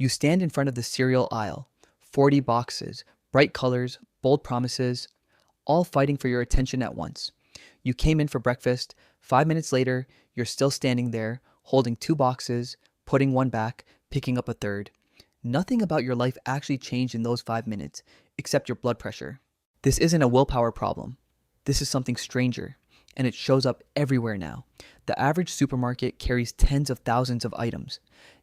You stand in front of the cereal aisle, 40 boxes, bright colors, bold promises, all fighting for your attention at once. You came in for breakfast. 5 minutes later, you're still standing there, holding two boxes, putting one back, picking up a third. Nothing about your life actually changed in those 5 minutes, except your blood pressure. This isn't a willpower problem. This is something stranger, and it shows up everywhere now. The average supermarket carries tens of thousands of items.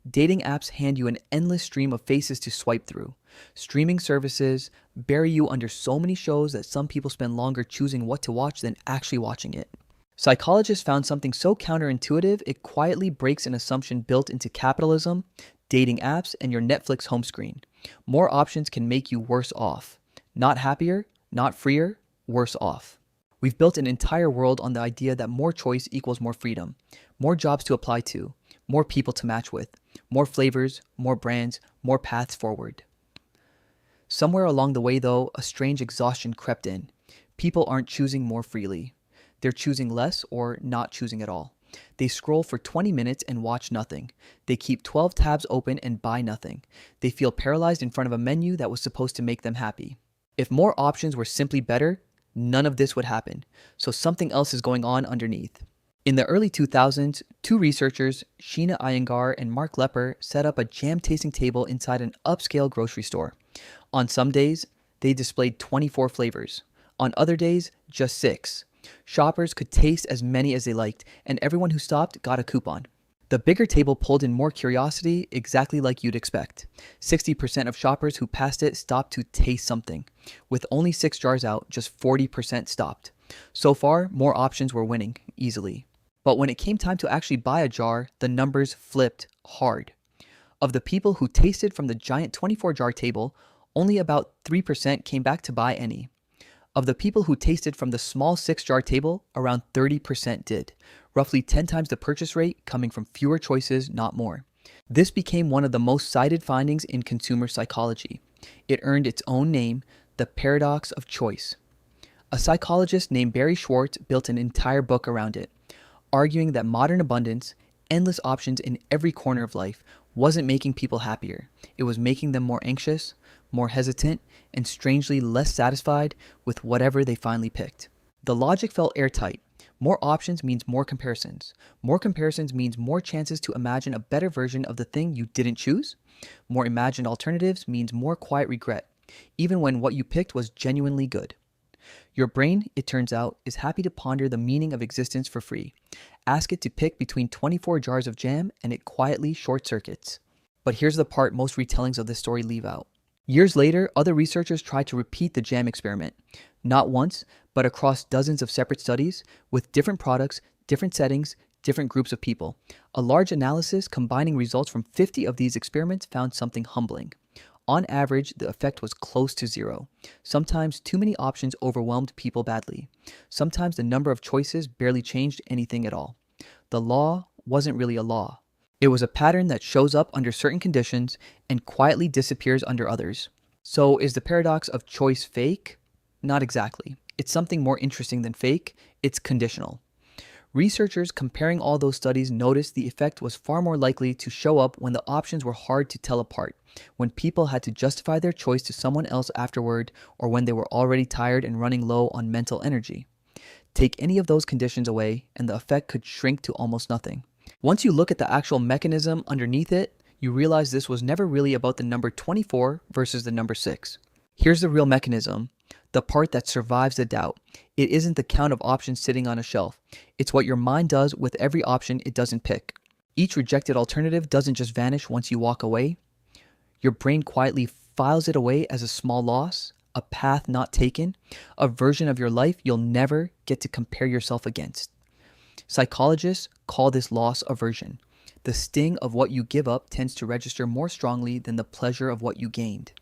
Dating apps hand you an endless stream of faces to swipe through. Streaming services bury you under so many shows that some people spend longer choosing what to watch than actually watching it. Psychologists found something so counterintuitive it quietly breaks an assumption built into capitalism, dating apps, and your Netflix home screen. More options can make you worse off. Not happier, not freer, worse off. We've built an entire world on the idea that more choice equals more freedom, more jobs to apply to, more people to match with, more flavors, more brands, more paths forward. Somewhere along the way, though, a strange exhaustion crept in. People aren't choosing more freely. They're choosing less or not choosing at all. They scroll for 20 minutes and watch nothing. They keep 12 tabs open and buy nothing. They feel paralyzed in front of a menu that was supposed to make them happy. If more options were simply better, none of this would happen. So something else is going on underneath. In the early 2000s, two researchers, Sheena Iyengar and Mark Lepper, set up a jam-tasting table inside an upscale grocery store. On some days, they displayed 24 flavors. On other days, just 6. Shoppers could taste as many as they liked, and everyone who stopped got a coupon. The bigger table pulled in more curiosity, exactly like you'd expect. 60% of shoppers who passed it stopped to taste something. With only 6 jars out, just 40% stopped. So far, more options were winning, easily. But when it came time to actually buy a jar, the numbers flipped hard. Of the people who tasted from the giant 24-jar table, only about 3% came back to buy any. Of the people who tasted from the small 6-jar table, around 30% did, roughly 10 times the purchase rate coming from fewer choices, not more. This became one of the most cited findings in consumer psychology. It earned its own name, the paradox of choice. A psychologist named Barry Schwartz built an entire book around it, arguing that modern abundance, endless options in every corner of life, wasn't making people happier. It was making them more anxious, more hesitant, and strangely less satisfied with whatever they finally picked. The logic felt airtight. More options means more comparisons. More comparisons means more chances to imagine a better version of the thing you didn't choose. More imagined alternatives means more quiet regret, even when what you picked was genuinely good. Your brain, it turns out, is happy to ponder the meaning of existence for free. Ask it to pick between 24 jars of jam and it quietly short-circuits. But here's the part most retellings of this story leave out. Years later, other researchers tried to repeat the jam experiment. Not once, but across dozens of separate studies with different products, different settings, different groups of people. A large analysis combining results from 50 of these experiments found something humbling. On average, the effect was close to zero. Sometimes too many options overwhelmed people badly. Sometimes the number of choices barely changed anything at all. The law wasn't really a law. It was a pattern that shows up under certain conditions and quietly disappears under others. So is the paradox of choice fake? Not exactly. It's something more interesting than fake. It's conditional. Researchers comparing all those studies noticed the effect was far more likely to show up when the options were hard to tell apart, when people had to justify their choice to someone else afterward, or when they were already tired and running low on mental energy. Take any of those conditions away, and the effect could shrink to almost nothing. Once you look at the actual mechanism underneath it, you realize this was never really about the number 24 versus the number 6. Here's the real mechanism, the part that survives the doubt. It isn't the count of options sitting on a shelf. It's what your mind does with every option it doesn't pick. Each rejected alternative doesn't just vanish once you walk away. Your brain quietly files it away as a small loss, a path not taken, a version of your life you'll never get to compare yourself against. Psychologists call this loss aversion. The sting of what you give up tends to register more strongly than the pleasure of what you gained.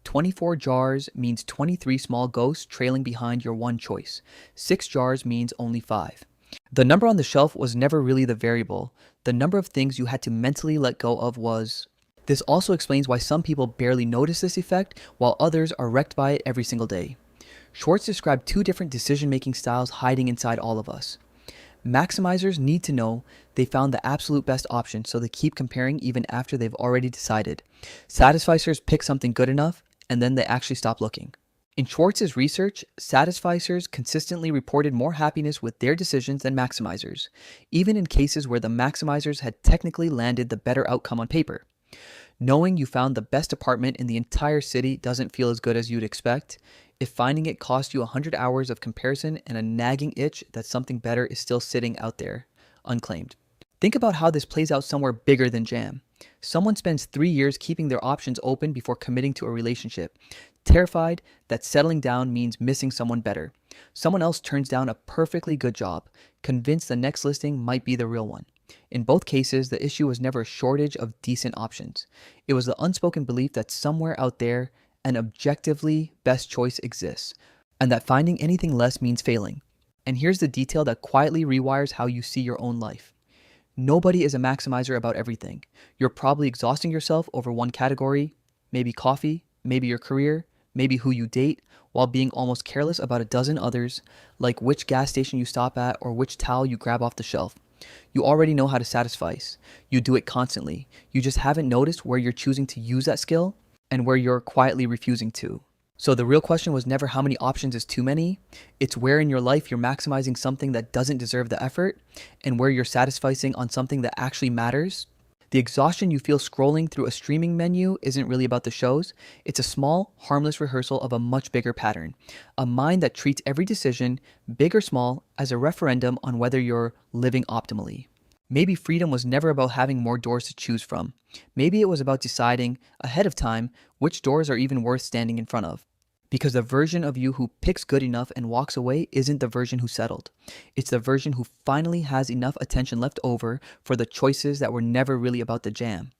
24 jars means 23 small ghosts trailing behind your one choice. 6 jars means only 5. The number on the shelf was never really the variable. The number of things you had to mentally let go of was. This also explains why some people barely notice this effect, while others are wrecked by it every single day. Schwartz described 2 different decision-making styles hiding inside all of us. Maximizers need to know they found the absolute best option, so they keep comparing even after they've already decided. Satisficers pick something good enough, and then they actually stop looking. In Schwartz's research, satisficers consistently reported more happiness with their decisions than maximizers, even in cases where the maximizers had technically landed the better outcome on paper. Knowing you found the best apartment in the entire city doesn't feel as good as you'd expect if finding it cost you 100 hours of comparison and a nagging itch that something better is still sitting out there, unclaimed. Think about how this plays out somewhere bigger than Jam. Someone spends 3 years keeping their options open before committing to a relationship, terrified that settling down means missing someone better. Someone else turns down a perfectly good job, convinced the next listing might be the real one. In both cases, the issue was never a shortage of decent options. It was the unspoken belief that somewhere out there, an objectively best choice exists, and that finding anything less means failing. And here's the detail that quietly rewires how you see your own life. Nobody is a maximizer about everything. You're probably exhausting yourself over one category, maybe coffee, maybe your career, maybe who you date, while being almost careless about a dozen others, like which gas station you stop at or which towel you grab off the shelf. You already know how to satisfice. You do it constantly. You just haven't noticed where you're choosing to use that skill and where you're quietly refusing to. So the real question was never how many options is too many. It's where in your life you're maximizing something that doesn't deserve the effort and where you're satisficing on something that actually matters. The exhaustion you feel scrolling through a streaming menu isn't really about the shows. It's a small, harmless rehearsal of a much bigger pattern. A mind that treats every decision, big or small, as a referendum on whether you're living optimally. Maybe freedom was never about having more doors to choose from. Maybe it was about deciding, ahead of time, which doors are even worth standing in front of. Because the version of you who picks good enough and walks away isn't the version who settled. It's the version who finally has enough attention left over for the choices that were never really about the jam.